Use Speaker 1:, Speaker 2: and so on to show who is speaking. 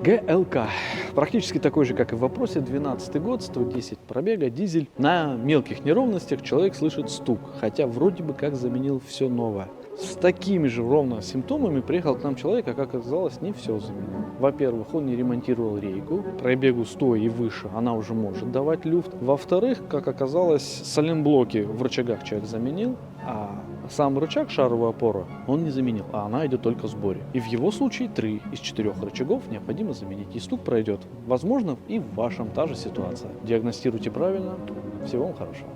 Speaker 1: ГЛК. Практически такой же, как и в вопросе. 12 год, 110 пробега, дизель. На мелких неровностях человек слышит стук, хотя вроде бы как заменил все новое. С такими же ровно симптомами приехал к нам человек, а как оказалось, не все заменил. Во-первых, он не ремонтировал рейку, пробегу 100 и выше она уже может давать люфт. Во-вторых, как оказалось, сайлентблоки в рычагах человек заменил, а сам рычаг, шаровую опору, он не заменил, а она идет только в сборе. И в его случае 3 из 4 рычагов необходимо заменить. И стук пройдет. Возможно, и в вашем та же ситуация. Диагностируйте правильно. Всего вам хорошего.